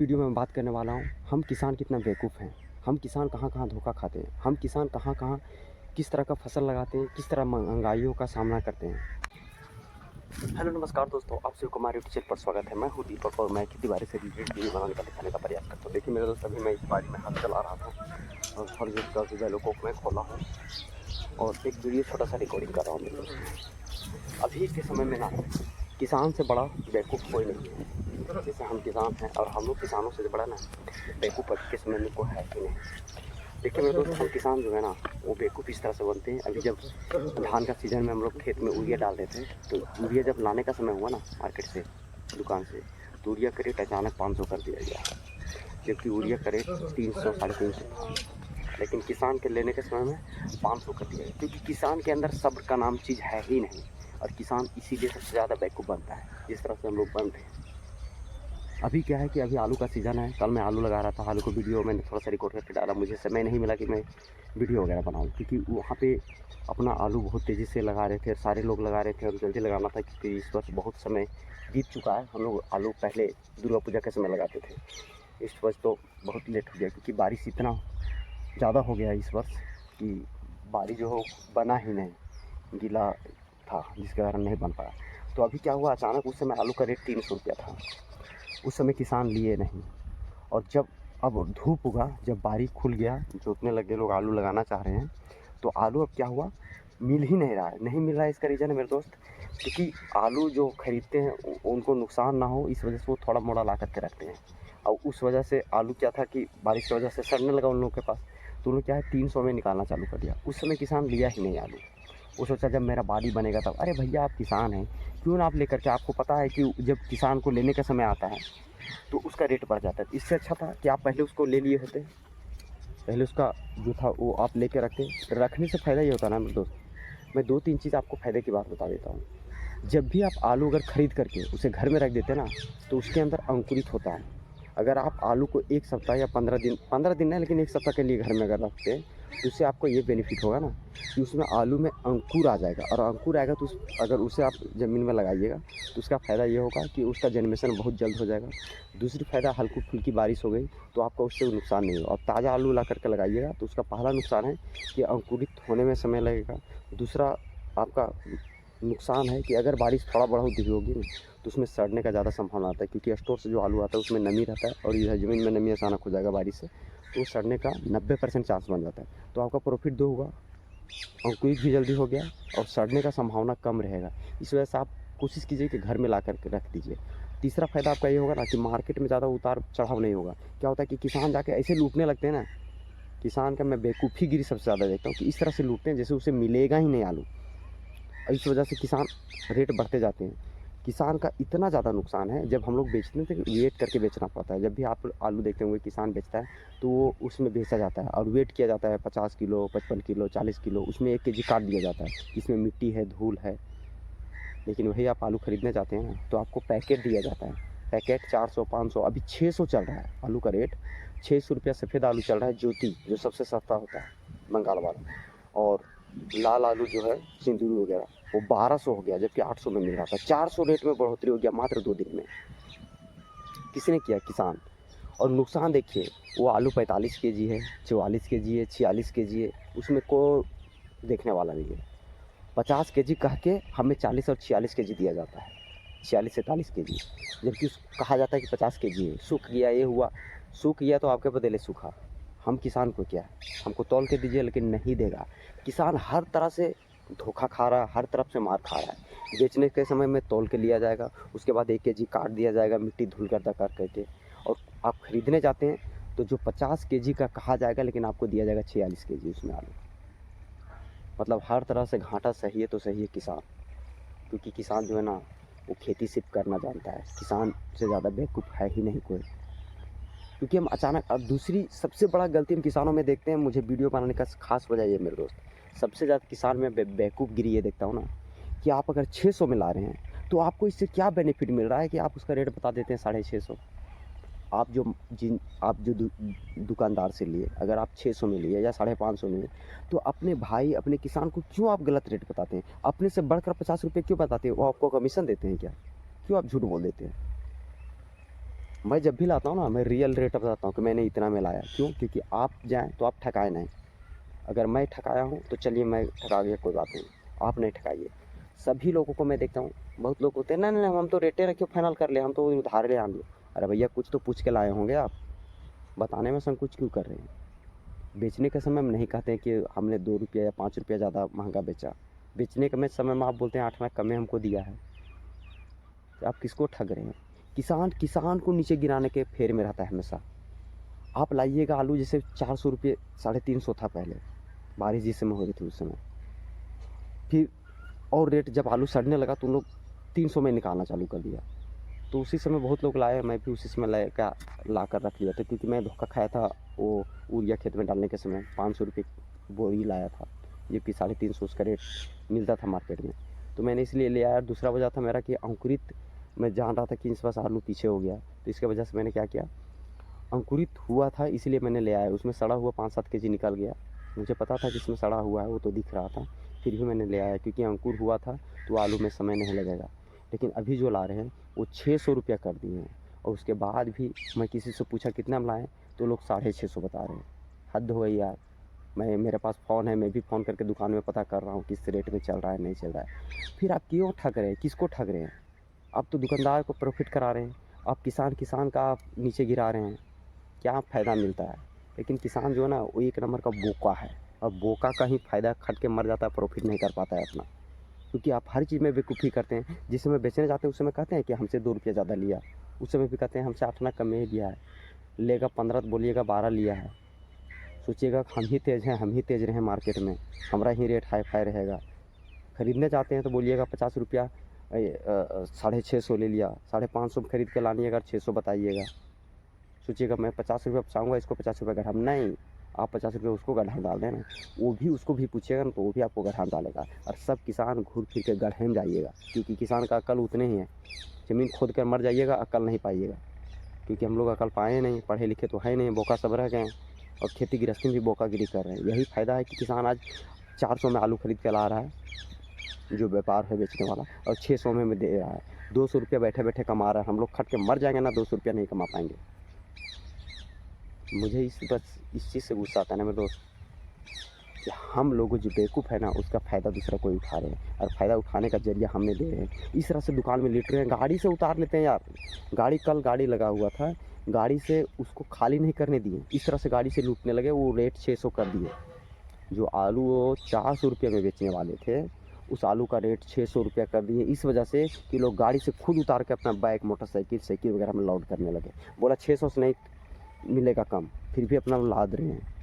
Video में मैं बात करने वाला हूँ, हम किसान कितना बेवकूफ़ हैं। हम किसान कहाँ-कहाँ धोखा खाते हैं। हम किसान कहाँ-कहाँ किस तरह का फसल लगाते हैं, किस तरह महंगाइयों का सामना करते हैं। हेलो नमस्कार दोस्तों, आप सभी को हमारे यूट्यूब चैनल पर स्वागत है। मैं हूँ दीपक और मैं खेती बाड़ी से रिलेटेड वीडियो बनाने का दिखाने का प्रयास करता हूँ। देखिए मेरे दोस्त, अभी मैं इस बाड़ी में हाथ चला रहा था और हर जगह जो बैलों को मैं खोला हूँ और एक वीडियो छोटा सा रिकॉर्डिंग कर रहा हूँ मेरे दोस्त। अभी के समय में ना किसान से बड़ा बेवकूफ़ कोई नहीं है। जैसे हम किसान हैं और हम लोग किसानों से बड़ा ना बेवकूफ़ अभी के समय में कोई है ही नहीं। देखिए मेरे दोस्त, हम किसान जो है ना वो बेवकूफ़ इस तरह से बनते हैं। अभी जब धान का सीज़न में हम लोग खेत में यूरिया डाल देते हैं, तो यूरिया जब लाने का समय हुआ ना मार्केट से, दुकान से, तो यूरिया का रेट अचानक 500 कर दिया गया, जबकि यूरिया का रेट 300 साढ़े 300 था। लेकिन किसान के लेने के समय में 500 कर दिया गया, क्योंकि किसान के अंदर सब्र का नाम चीज़ है ही नहीं। और किसान इसीलिए सबसे ज़्यादा बेवकूफ़ बनता है, जिस तरह से हम लोग बन रहे हैं। अभी क्या है कि अभी आलू का सीज़न है। कल मैं आलू लगा रहा था, आलू को वीडियो मैंने थोड़ा सा रिकॉर्ड करके डाला। मुझे समय नहीं मिला कि मैं वीडियो वगैरह बनाऊँ, क्योंकि वहाँ पे अपना आलू बहुत तेज़ी से लगा रहे थे और सारे लोग लगा रहे थे और जल्दी लगाना था, क्योंकि इस वर्ष बहुत समय बीत चुका है। हम लोग आलू पहले दुर्गा पूजा के समय लगाते थे, इस वर्ष तो बहुत लेट हो गया, क्योंकि बारिश इतना ज़्यादा हो गया इस वर्ष कि बारिश जो हो बना ही नहीं, गीला था, जिसके कारण नहीं बन पाया। तो अभी क्या हुआ, अचानक उस समय आलू का रेट 300 रुपया था। उस समय किसान लिए नहीं, और जब अब धूप उगा, जब बारिश खुल गया, जोतने लगे लोग, आलू लगाना चाह रहे हैं, तो आलू अब क्या हुआ, मिल ही नहीं रहा है। नहीं मिल रहा है, इसका रीज़न है मेरे दोस्त, क्योंकि आलू जो खरीदते हैं उनको नुकसान ना हो, इस वजह से वो थोड़ा मोड़ा ला करके रखते हैं। और उस वजह से आलू क्या था कि बारिश की वजह से सड़ने लगा उन लोगों के पास, तो उन्होंने क्या है 300 में निकालना चालू कर दिया। उस समय किसान लिया ही नहीं आलू। वो सोचा जब मेरा बाड़ी बनेगा तब। अरे भैया, आप किसान हैं, क्यों ना आप लेकर के, आपको पता है कि जब किसान को लेने का समय आता है तो उसका रेट बढ़ जाता है। इससे अच्छा था कि आप पहले उसको ले लिए होते, पहले उसका जो था वो आप लेके रखते। रखने से फ़ायदा ये होता है ना मेरे दोस्त, मैं 2-3 चीज़ आपको फ़ायदे की बात बता देता हूँ। जब भी आप आलू अगर ख़रीद करके उसे घर में रख देते ना, तो उसके अंदर अंकुरित होता है। अगर आप आलू को 1 सप्ताह या 15 दिन नहीं, लेकिन 1 सप्ताह के लिए घर में अगर रखते हैं, तो उससे आपको ये बेनिफिट होगा ना कि उसमें आलू में अंकुर आ जाएगा, और अंकुर आएगा तो अगर उसे आप ज़मीन में लगाइएगा तो उसका फ़ायदा ये होगा कि उसका जनरेशन बहुत जल्द हो जाएगा। दूसरी फ़ायदा, हल्की फुल्की बारिश हो गई तो आपका उससे नुकसान नहीं होगा। और ताज़ा आलू ला करके लगाइएगा तो उसका पहला नुकसान है कि अंकुरित होने में समय लगेगा। दूसरा आपका नुकसान है कि अगर बारिश थोड़ा बहुत भी होगी ना, तो उसमें सड़ने का ज़्यादा संभावना आता है, क्योंकि स्टोर से जो आलू आता है उसमें नमी रहता है, और इधर ज़मीन में नमी अचानक हो जाएगा बारिश से, तो सड़ने का 90% चांस बन जाता है। तो आपका प्रॉफिट 2 होगा, अंकुरित भी जल्दी हो गया और सड़ने का संभावना कम रहेगा। इस वजह से आप कोशिश कीजिए कि घर में ला कर के रख दीजिए। तीसरा फ़ायदा आपका ये होगा ना कि मार्केट में ज़्यादा उतार चढ़ाव नहीं होगा। क्या होता है कि किसान जाके ऐसे लूटने लगते हैं ना, किसान का मैं बेवकूफ़ीगिरी सबसे ज़्यादा देखता हूँ कि इस तरह से लूटते हैं जैसे उसे मिलेगा ही नहीं आलू। इस वजह से किसान रेट बढ़ते जाते हैं। किसान का इतना ज़्यादा नुकसान है, जब हम लोग बेचते हैं तो वेट करके बेचना पड़ता है। जब भी आप आलू देखते होंगे किसान बेचता है, तो वो उसमें बेचा जाता है और वेट किया जाता है 50 किलो, 55 किलो, 40 किलो, उसमें 1 केजी काट दिया जाता है। इसमें मिट्टी है, धूल है। लेकिन वही आप आलू खरीदने जाते हैं ना, तो आपको पैकेट दिया जाता है। पैकेट 400, 500, अभी 600 चल रहा है आलू का रेट। 600 रुपया सफ़ेद आलू चल रहा है, ज्योति, जो सबसे सस्ता होता है, बंगाल वाला। और लाल आलू जो है, सिंदूरी वगैरह, वो 1200 हो गया, जबकि 800 में मिल रहा था। 400 रेट में बढ़ोतरी हो गया मात्र 2 दिन में। किसने किया? किसान। और नुकसान देखिए, वो आलू 45 केजी है, 44 केजी है, 46 केजी है, उसमें कोई देखने वाला नहीं है। 50 केजी कह के हमें 40 और 46 केजी दिया जाता है, 46 से 43 केजी, जबकि कहा जाता है कि 50 केजी है। सूख गया, ये हुआ, सूख गया तो आपके बदले सूखा। हम किसान को क्या है, हमको तौल के दीजिए, लेकिन नहीं देगा। किसान हर तरह से धोखा खा रहा है, हर तरफ से मार खा रहा है। बेचने के समय में तौल के लिया जाएगा, उसके बाद 1 केजी काट दिया जाएगा मिट्टी धुल करदा कर करके, और आप खरीदने जाते हैं तो जो 50 केजी का कहा जाएगा, लेकिन आपको दिया जाएगा 46 केजी उसमें आलू। मतलब हर तरह से घाटा सही है तो सही है किसान, क्योंकि किसान जो है ना वो खेती सिर्फ करना जानता है। किसान से ज़्यादा बेवकूफ़ है ही नहीं कोई। क्योंकि हम अचानक, अब दूसरी सबसे बड़ा गलती हम किसानों में देखते हैं, मुझे वीडियो बनाने का ख़ास वजह ये मेरे दोस्त, सबसे ज़्यादा किसान में बेवकूफ़गिरी ये देखता हूँ ना, कि आप अगर 600 में ला रहे हैं तो आपको इससे क्या बेनिफिट मिल रहा है कि आप उसका रेट बता देते हैं 650। आप जो दुकानदार से लिए, अगर आप 600 में लिए या 550 में लिए, तो अपने भाई, अपने किसान को क्यों आप गलत रेट बताते हैं? अपने से बढ़कर 50 रुपये क्यों बताते हैं? वो आपको कमीशन देते हैं क्या? क्यों आप झूठ बोल देते हैं? मैं जब भी लाता हूँ ना, मैं रियल रेट बताता हूँ कि मैंने इतना में लाया। क्यों? क्योंकि आप जाएँ तो आप ठकाए नहीं। अगर मैं ठकाया हूँ तो चलिए मैं ठका गया, कोई बात नहीं, आप नहीं ठकाइए। सभी लोगों को मैं देखता हूँ, बहुत लोग होते हैं, नहीं नहीं हम तो रेटे रखे फाइनल कर ले, हम तो उधार ले आएंगे। अरे भैया कुछ तो पूछ के लाए होंगे आप, बताने में संकोच क्यों कर रहे हैं? बेचने के समय में नहीं कहते हैं कि हमने 2 रुपया या 5 रुपया ज़्यादा महंगा बेचा। बेचने के समय में आप बोलते हैं 8 आना कम हमको दिया है। तो आप किसको ठग रहे हैं? किसान को नीचे गिराने के फेर में रहता है हमेशा। आप लाइएगा आलू, जैसे 400 रुपये 350 था पहले, बारिश जिस समय हो रही थी उस समय। फिर और रेट जब आलू सड़ने लगा तो उन लोग 300 में निकालना चालू कर दिया। तो उसी समय बहुत लोग लाए, मैं भी उसी समय ला कर रख लिया था, क्योंकि मैं धोखा खाया था। वो यूरिया खेत में डालने के समय 500 रुपये बोरी लाया था, जबकि 350 उसका रेट मिलता था मार्केट में। तो मैंने इसलिए ले आया। दूसरा वजह था मेरा कि अंकुरित, मैं जान रहा था कि इस बार आलू पीछे हो गया, तो इसके वजह से मैंने क्या किया, अंकुरित हुआ था इसलिए मैंने ले आया। उसमें सड़ा हुआ 5-7 केजी निकल गया। मुझे पता था कि इसमें सड़ा हुआ है, वो तो दिख रहा था, फिर भी मैंने ले आया, क्योंकि अंकुर हुआ था तो आलू में समय नहीं लगेगा। लेकिन अभी जो ला रहे हैं वो 600 रुपया कर दिए हैं, और उसके बाद भी मैं किसी से पूछा कितना में लाएँ तो लोग 650 बता रहे हैं। हद हो गई यार। मेरे पास फ़ोन है, मैं भी फ़ोन करके दुकान में पता कर रहा हूँ किस रेट में चल रहा है, नहीं चल रहा है। फिर आप क्यों ठग रहे हैं? किसको ठग रहे हैं? आप तो दुकानदार को प्रॉफिट करा रहे हैं, आप किसान का आप नीचे गिरा रहे हैं। क्या फ़ायदा मिलता है? लेकिन किसान जो है ना, वो एक नंबर का बोका है, और बोका का ही फ़ायदा खट के मर जाता है, प्रॉफिट नहीं कर पाता है अपना। क्योंकि आप हर चीज़ में बेवकूफ़ी करते हैं। जिस समय बेचने जाते हैं उस समय कहते हैं कि हमसे 2 रुपया ज़्यादा लिया, उस समय भी कहते हैं हमसे 8 आना कम में ही दिया है। लेगा 15 तो बोलिएगा 12 लिया है। सोचिएगा हम ही तेज़ हैं, हम ही तेज़ रहे मार्केट में, हमारा ही रेट हाई फाई रहेगा। खरीदने जाते हैं तो बोलिएगा 50 रुपया 650 ले लिया, 550 में खरीद के लानिएगा, 600 बताइएगा। सोचिएगा मैं 50 रुपये बचाऊँगा, इसको 50 रुपये गढ़ा, नहीं, आप 50 रुपये उसको गड्ढा में डाल देना, वो भी उसको भी पूछिएगा ना तो वो भी आपको गड्ढा में डालेगा। और सब किसान घूर फिर के गड्ढे में जाइएगा, क्योंकि किसान का अकल उतने ही है। ज़मीन खोद कर मर जाइएगा, अकल नहीं पाइएगा। क्योंकि हम लोग अकल पाए नहीं, पढ़े लिखे तो है नहीं, बोका सब रह गए हैं, और खेती गृहस्थी में भी बोकागिरी कर रहे हैं। यही फ़ायदा है कि किसान आज 400 में आलू खरीद के ला रहा है, जो व्यापार है बेचने वाला, और 600 में दे रहा है। 200 रुपया बैठे बैठे कमा रहा है। हम लोग खट के मर जाएंगे ना, 200 रुपया नहीं कमा पाएंगे। मुझे इस चीज़ से गुस्सा आता है ना मेरे दोस्त, कि हम लोग जो बेवकूफ़ है ना, उसका फ़ायदा दूसरा कोई उठा रहे हैं, और फ़ायदा उठाने का ज़रिया हमने दे रहे हैं। इस तरह से दुकान में लूट रहे हैं, गाड़ी से उतार लेते हैं यार। कल गाड़ी लगा हुआ था, गाड़ी से उसको खाली नहीं करने दिए, इस तरह से गाड़ी से लूटने लगे। वो रेट 600 कर दिए। जो आलू वो 400 रुपये में बेचने वाले थे, उस आलू का रेट 600 रुपया कर दिए, इस वजह से कि लोग गाड़ी से खुद उतार के अपना बाइक, मोटरसाइकिल, साइकिल वगैरह में लोड करने लगे। बोला 600 से नहीं मिलेगा कम, फिर भी अपना लाद रहे हैं।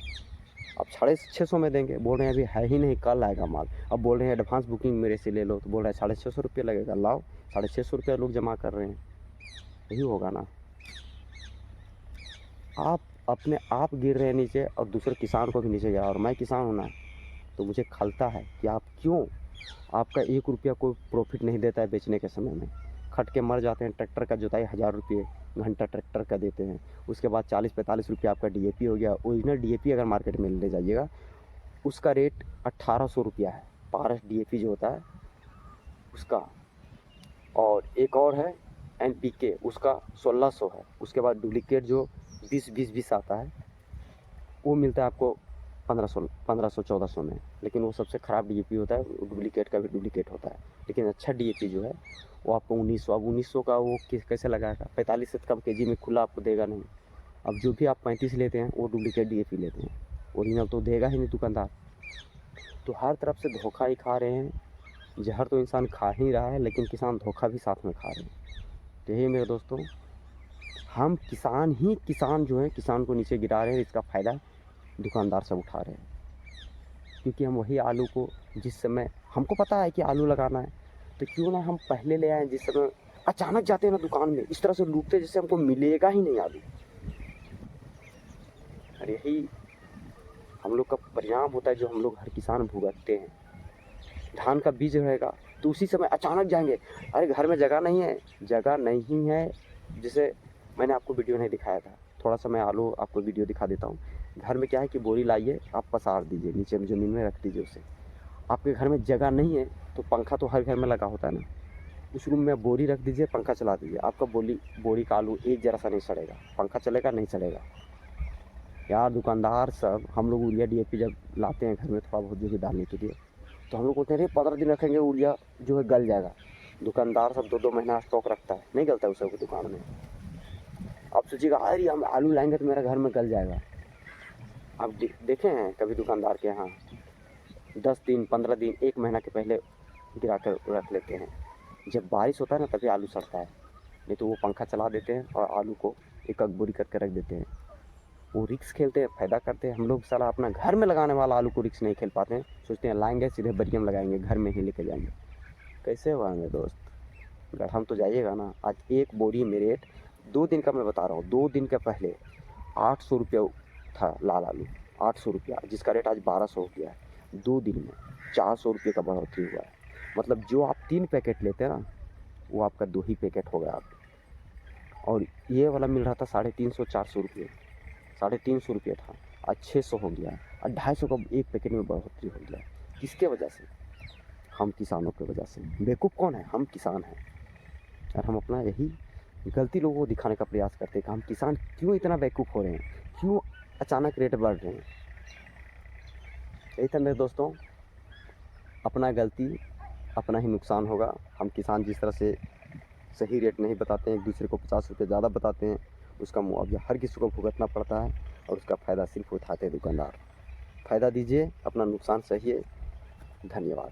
अब 650 में देंगे, बोल रहे हैं अभी है ही नहीं, कल आएगा माल। अब बोल रहे हैं एडवांस बुकिंग मेरे से ले लो, तो बोल रहे हैं 650 रुपये लगेगा। लाओ, 650 रुपया लोग जमा कर रहे हैं, यही होगा ना। आप गिर रहे हैं नीचे, और दूसरे किसान को भी नीचे गिरा। और मैं किसान हूँ ना, तो मुझे खलता है कि आप क्यों, आपका 1 रुपया कोई प्रॉफिट नहीं देता है बेचने के समय में। खट के मर जाते हैं। ट्रैक्टर का जोताई 1000 रुपये घंटा ट्रैक्टर का देते हैं, उसके बाद 40-45 रुपये आपका डीएपी हो गया। ओरिजिनल डीएपी अगर मार्केट में ले जाइएगा, उसका रेट 1800 रुपया है, पारस डीएपी जो होता है उसका। और एक और है एनपीके, उसका 1600 है। उसके बाद डुप्लीकेट जो 20-20-20 आता है, वो मिलता है आपको 1500-1400 में। लेकिन वो सबसे ख़राब डीएपी होता है, डुप्लीकेट का भी डुप्लीकेट होता है। लेकिन अच्छा डीएपी जो है वो आपको 1900। अब 1900 का वो कैसे लगाएगा? 45 से कम केजी में खुला आपको देगा नहीं। अब जो भी आप 35 लेते हैं वो डुप्लीकेट डीएपी लेते हैं, ओरिजिनल तो देगा ही नहीं दुकानदार। तो हर तरफ से धोखा ही खा रहे हैं। जहर तो इंसान खा ही रहा है, लेकिन किसान धोखा भी साथ में खा रहे हैं। तो यही मेरे दोस्तों, हम किसान जो है, किसान को नीचे गिरा रहे हैं। इसका फ़ायदा दुकानदार सब उठा रहे हैं, क्योंकि हम वही आलू को, जिस समय हमको पता है कि आलू लगाना है, तो क्यों ना हम पहले ले आएँ। जिस समय अचानक जाते हैं ना दुकान में, इस तरह से लूटते जैसे हमको मिलेगा ही नहीं आलू। और यही हम लोग का परिणाम होता है, जो हम लोग हर किसान भुगतते हैं। धान का बीज रहेगा तो उसी समय अचानक जाएंगे, अरे घर में जगह नहीं है। जैसे मैंने आपको वीडियो नहीं दिखाया था, थोड़ा सा मैं आलू आपको वीडियो दिखा देता हूँ। घर में क्या है कि बोरी लाइए, आप पसार दीजिए नीचे ज़मीन में, रख दीजिए उसे। आपके घर में जगह नहीं है तो पंखा तो हर घर में लगा होता है ना, उस रूम में बोरी रख दीजिए, पंखा चला दीजिए, आपका बोरी का आलू एक जरा सा नहीं सड़ेगा। पंखा चलेगा नहीं सड़ेगा। यार दुकानदार सब, हम लोग यूरिया DAP जब लाते हैं घर में थोड़ा बहुत जो भी डालने के लिए, तो हम लोग बोलते हैं अरे 15 दिन रखेंगे यूरिया जो है गल जाएगा। दुकानदार सब 2-2 महीना स्टॉक रखता है, नहीं गलता है उस सबकी दुकान में। आप सोचिएगा अरे हम आलू लाएंगे तो मेरा घर में गल जाएगा। आप देखे हैं कभी दुकानदार के यहाँ 10 दिन 15 दिन 1 महीना के पहले गिरा कर रख लेते हैं। जब बारिश होता है ना तभी आलू सड़ता है, नहीं तो वो पंखा चला देते हैं और आलू को एक बोरी करके रख देते हैं। वो रिक्स खेलते हैं, फ़ायदा करते हैं। हम लोग साला अपना घर में लगाने वाला आलू को रिक्स नहीं खेल पाते हैं, सोचते हैं लाएंगे सीधे बरिया में लगाएंगे, घर में ही लेके जाएंगे। कैसे हुआ मेरे दोस्त, गढ़ा तो जाइएगा ना। आज एक बोरी में रेट 2 दिन का मैं बता रहा हूँ, 2 दिन के पहले 800 रुपया था लाल आलू, 800 रुपया, जिसका रेट आज 1200 हो गया है। 2 दिन में 400 रुपये का बढ़ोतरी हुआ है। मतलब जो आप 3 पैकेट लेते हैं ना, वो आपका 2 ही पैकेट होगा आप। और ये वाला मिल रहा था 350-400 रुपये, 350 रुपये था, आज 600 हो गया, और 250 का एक पैकेट में बढ़ोतरी हो गया। किसके वजह से? हम किसानों की वजह से। बेवकूफ़ कौन है? हम किसान हैं। और हम अपना यही गलती लोगों को दिखाने का प्रयास करते हैं कि हम किसान क्यों इतना बेवकूफ़ हो रहे हैं, क्यों अचानक रेट बढ़ रहे हैं। यही था मेरे दोस्तों, अपना गलती अपना ही नुकसान होगा। हम किसान जिस तरह से सही रेट नहीं बताते हैं, एक दूसरे को 50 रुपये ज़्यादा बताते हैं, उसका मुआवजा हर किसी को भुगतना पड़ता है, और उसका फ़ायदा सिर्फ उठाते हैं दुकानदार। फ़ायदा दीजिए, अपना नुकसान सहिए। धन्यवाद।